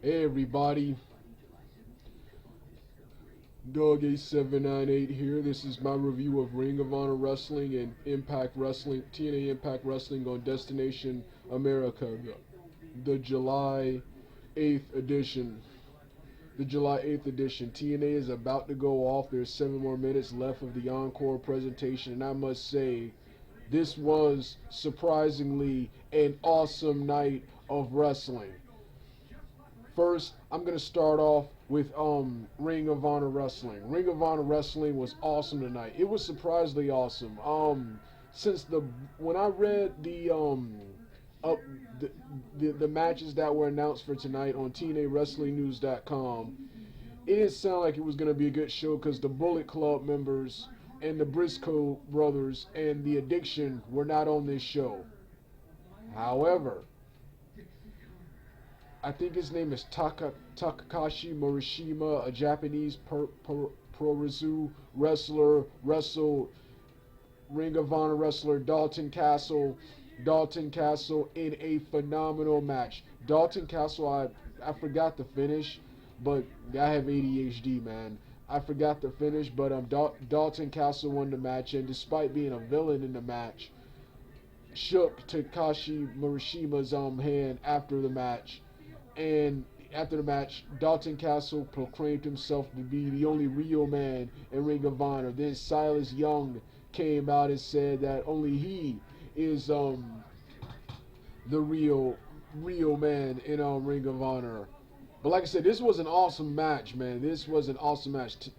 Hey everybody, Dog8798 here. This is my review of Ring of Honor Wrestling and Impact Wrestling, TNA Impact Wrestling on Destination America, the July 8th edition. The July 8th edition. TNA is about to go off. There's 7 more minutes left of the encore presentation, and I must say, this was surprisingly an awesome night of wrestling. First, I'm gonna start off with Ring of Honor Wrestling. Ring of Honor Wrestling was awesome tonight. It was surprisingly awesome. Since the when I read up the matches that were announced for tonight on TNAWrestlingNews.com, it didn't sound like it was gonna be a good show because the Bullet Club members and the Briscoe brothers and the Addiction were not on this show. However, I think his name is Takashi Morishima, a Japanese pro wrestler, wrestled Ring of Honor wrestler Dalton Castle. Dalton Castle in a phenomenal match. Dalton Castle, I forgot the finish, but I have ADHD, man. I forgot the finish, but Dalton Castle won the match, and despite being a villain in the match, shook Takashi Morishima's hand after the match. And after the match, Dalton Castle proclaimed himself to be the only real man in Ring of Honor. Then Silas Young came out and said that only he is the real man in Ring of Honor. But like I said, this was an awesome match, man. This was an awesome match.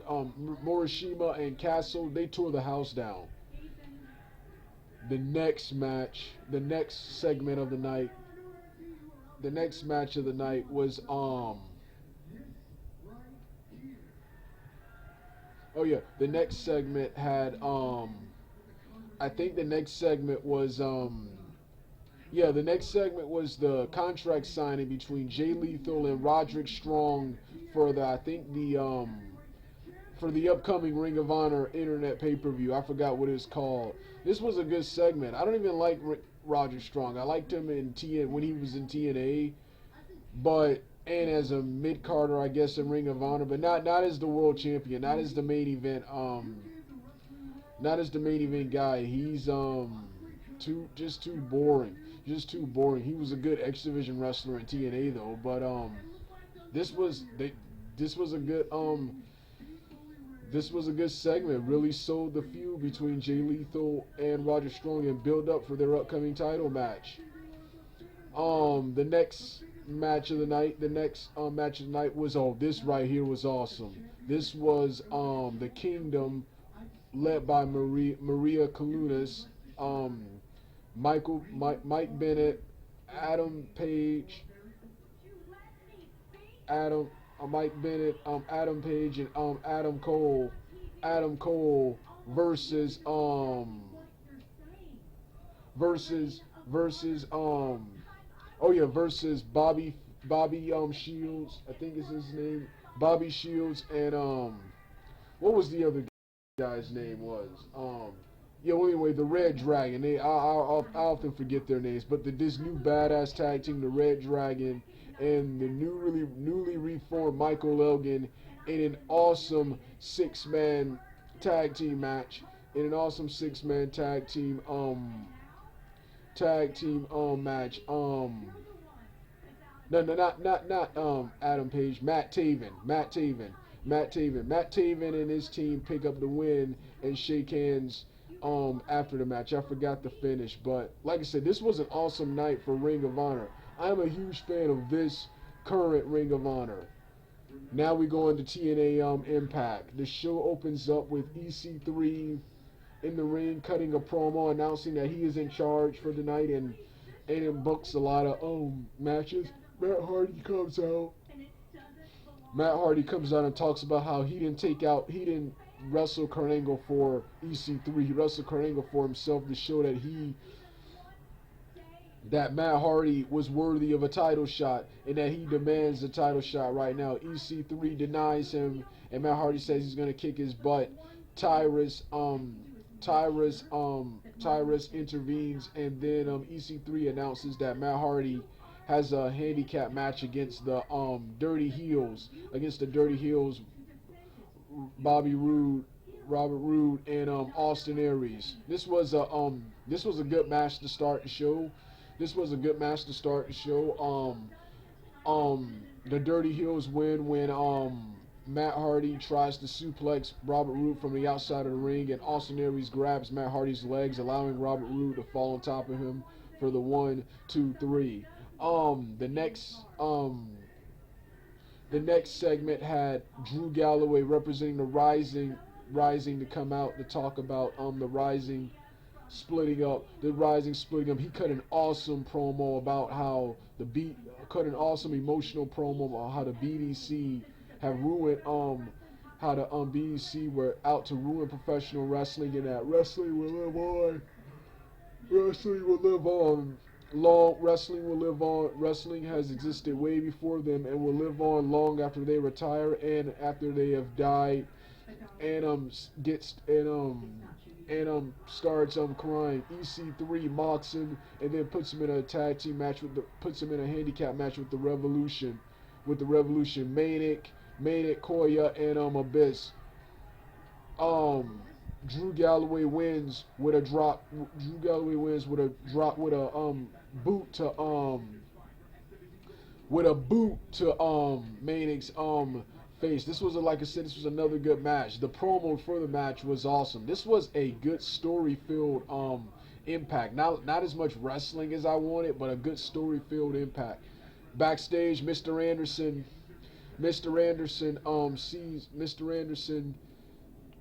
Morishima and Castle, they tore the house down. The next match, the next segment of the night, the next match of the night was oh yeah, the next segment had I think the next segment was yeah, the next segment was the contract signing between Jay Lethal and Roderick Strong for the I think the for the upcoming Ring of Honor Internet pay-per-view. I forgot what it's called. This was a good segment. I don't even like Roger Strong. I liked him in when he was in TNA, but and as a mid Carter, I guess in Ring of Honor, but not as the world champion, not as the main event, not as the main event guy. He's too boring, just too boring. He was a good X Division wrestler in TNA though, but this was this was a good this was a good segment. Really sold the feud between Jay Lethal and Roger Strong and build up for their upcoming title match. The next match of the night, match of the night was this right here was awesome. This was the Kingdom led by Maria Kalunas, Mike Bennett, Adam Page, Adam Mike Bennett, Adam Page, and Adam Cole versus versus oh yeah, versus Bobby Shields, I think is his name, Bobby Shields, and what was the other guy's name was yeah, well, anyway, the Red Dragon. I often forget their names, but this new badass tag team, the Red Dragon, and the newly reformed Michael Elgin in an awesome six-man tag team match. In an awesome six-man tag team match. No, not Adam Page. Matt Taven. Matt Taven and his team pick up the win and shake hands after the match. I forgot the finish, but like I said, this was an awesome night for Ring of Honor. I am a huge fan of this current Ring of Honor. Now we go into TNA Impact. The show opens up with EC3 in the ring cutting a promo announcing that he is in charge for the night, and it books a lot of matches. Matt Hardy comes out and talks about how he didn't wrestle Kurt Angle for EC3. He wrestled Kurt Angle for himself to show that Matt Hardy was worthy of a title shot and that he demands a title shot right now. EC3 denies him, and Matt Hardy says he's gonna kick his butt. Tyrus intervenes, and then EC3 announces that Matt Hardy has a handicap match against the Dirty Heels, Bobby Roode, Robert Roode, and Austin Aries. This was a good match to start the show. This was a good match to start the show. The Dirty Heels win when Matt Hardy tries to suplex Robert Roode from the outside of the ring, and Austin Aries grabs Matt Hardy's legs, allowing Robert Roode to fall on top of him for the 1, 2, 3. The next segment had Drew Galloway representing the Rising to come out to talk about the Rising splitting up. He cut an awesome promo about how cut an awesome emotional promo about how the BDC have ruined how the BDC were out to ruin professional wrestling, and that wrestling will live on. Wrestling will live on. Wrestling will live on. Wrestling has existed way before them and will live on long after they retire and after they have died. And starts crying. EC3 mocks him and then puts him in a tag team match puts him in a handicap match with the Revolution. Manic, Koya, and Abyss. Drew Galloway wins with a drop. With a boot to Manic's face. This was like I said, this was another good match. The promo for the match was awesome. This was a good story-filled Impact. Not as much wrestling as I wanted, but a good story-filled Impact. Backstage, Mr. Anderson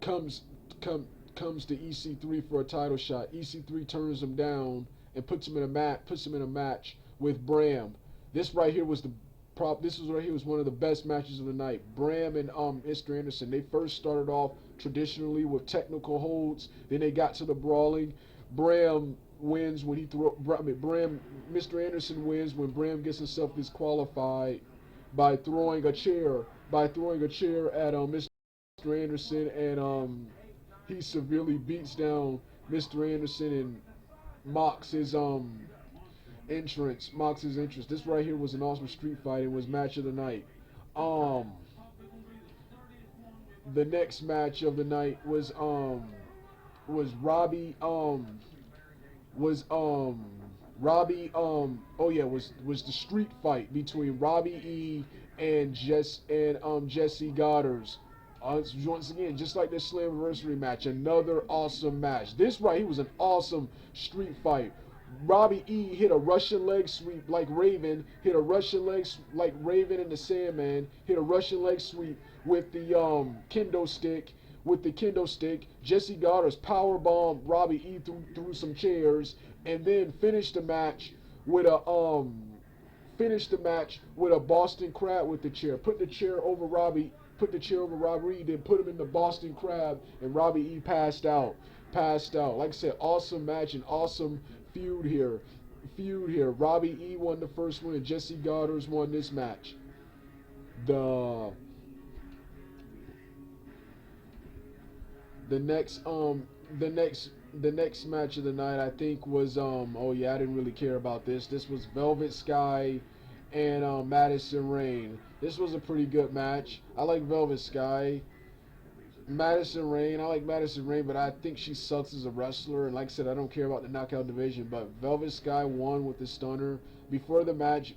comes to EC3 for a title shot. EC3 turns him down and puts him in a match with Bram. This right here was one of the best matches of the night. Bram and Mr. Anderson, they first started off traditionally with technical holds. Then they got to the brawling. Bram wins when Mr. Anderson wins when Bram gets himself disqualified by throwing a chair at Mr. Anderson, and he severely beats down Mr. Anderson and mocks his entrance. This right here was an awesome street fight and was match of the night. The next match of the night was the street fight between Robbie E and Jesse Goddard. Once again, just like the Slammiversary match, another awesome match. This right here was an awesome street fight. Robbie E hit a Russian leg sweep like Raven, in the Sandman, hit a Russian leg sweep with the kendo stick. Jesse Goddard's powerbomb Robbie E through some chairs, and then finished the match with a Boston Crab with the chair. Put the chair over Robbie, then put him in the Boston Crab, and Robbie E passed out. Like I said, awesome match and awesome feud here. Robbie E won the first one, and Jesse Goddard won this match. The next match of the night, I think, was I didn't really care about this. This was Velvet Sky and Madison Rayne. This was a pretty good match. I like Velvet Sky. I like Madison Rayne, but I think she sucks as a wrestler. And like I said, I don't care about the knockout division. But Velvet Sky won with the stunner. Before the match,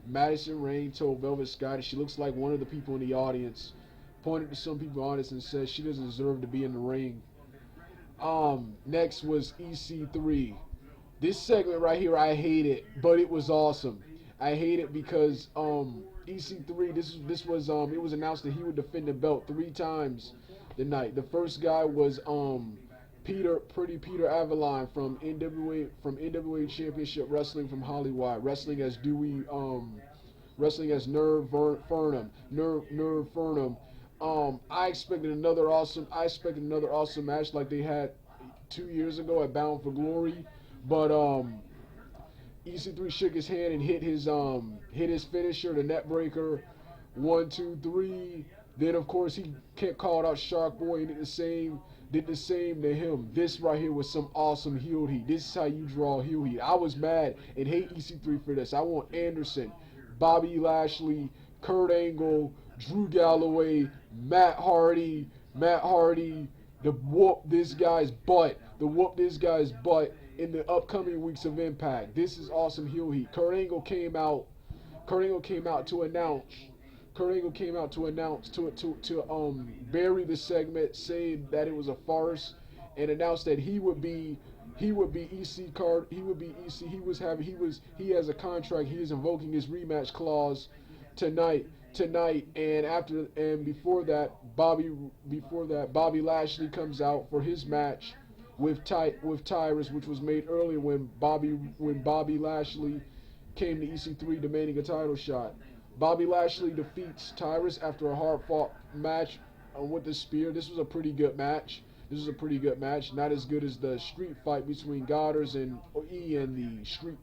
Madison Rayne told Velvet Sky that she looks like one of the people in the audience. Pointed to some people in the audience and said she doesn't deserve to be in the ring. Next was EC3. This segment right here, I hate it, but it was awesome. I hate it because EC3. It was announced that he would defend the belt 3 times tonight. The first guy was Peter Avalon from NWA Championship Wrestling from Hollywood, wrestling as Nerve Furnham. I expected another awesome match like they had 2 years ago at Bound for Glory, but EC3 shook his hand and hit his finisher, the net breaker, 1, 2, 3. Then of course he called out Shark Boy and did did the same to him. This right here was some awesome heel heat. This is how you draw heel heat. I was mad and hate EC3 for this. I want Anderson, Bobby Lashley, Kurt Angle, Drew Galloway, Matt Hardy, to whoop this guy's butt. To whoop this guy's butt in the upcoming weeks of Impact. This is awesome heel heat. Kurt Angle came out to announce. Kurt Angle came out to announce to bury the segment, saying that it was a farce, and announced that he would be EC card. He would be EC. He has a contract. He is invoking his rematch clause tonight. And before that, Bobby Lashley comes out for his match with Tyrus, which was made earlier when Bobby Lashley came to EC3 demanding a title shot. Bobby Lashley defeats Tyrus after a hard-fought match with the spear. This was a pretty good match. Not as good as the street fight between Goddard and E and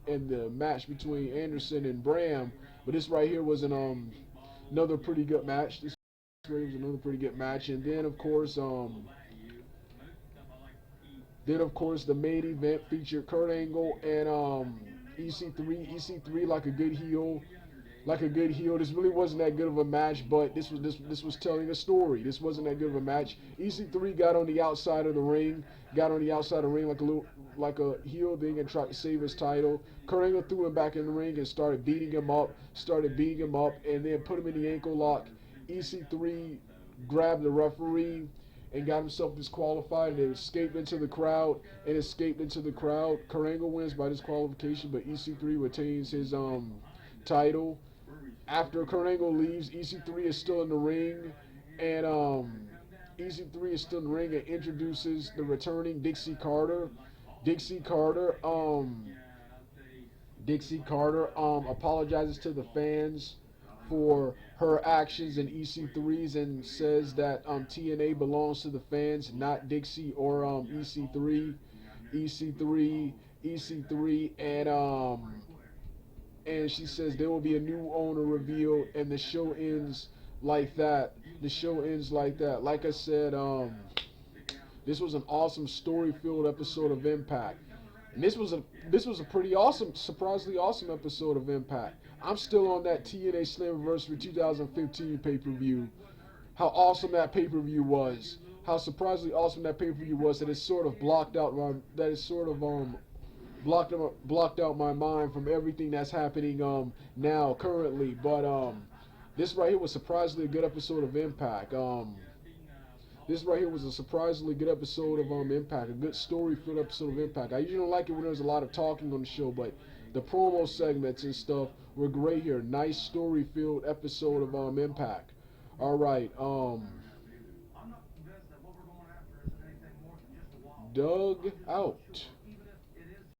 the match between Anderson and Bram. But this right here was another pretty good match. And then of course the main event featured Kurt Angle and EC3. EC3 like a good heel. This really wasn't that good of a match, but this was telling a story. This wasn't that good of a match. EC3 got on the outside of the ring, like a heel thing and tried to save his title. Kurt Angle threw him back in the ring and started beating him up, and then put him in the ankle lock. EC3 grabbed the referee and got himself disqualified and escaped into the crowd. Kurt Angle wins by disqualification, but EC3 retains his title. After Kurt Angle leaves, EC3 is still in the ring, and introduces the returning Dixie Carter. Dixie Carter apologizes to the fans for her actions in EC3's and says that TNA belongs to the fans, not Dixie or EC3. And she says there will be a new owner revealed, and the show ends like that. Like I said, this was an awesome story-filled episode of Impact, and this was a pretty awesome, surprisingly awesome episode of Impact. I'm still on that TNA Slammiversary 2015 pay-per-view. How awesome that pay-per-view was! How surprisingly awesome that pay-per-view was. That it sort of blocked out my mind from everything that's happening now currently. But this right here was surprisingly a good episode of Impact. Impact, a good story-filled episode of Impact. I usually don't like it when there's a lot of talking on the show, but the promo segments and stuff were great here. Nice story-filled episode of Impact. All right, Doug out.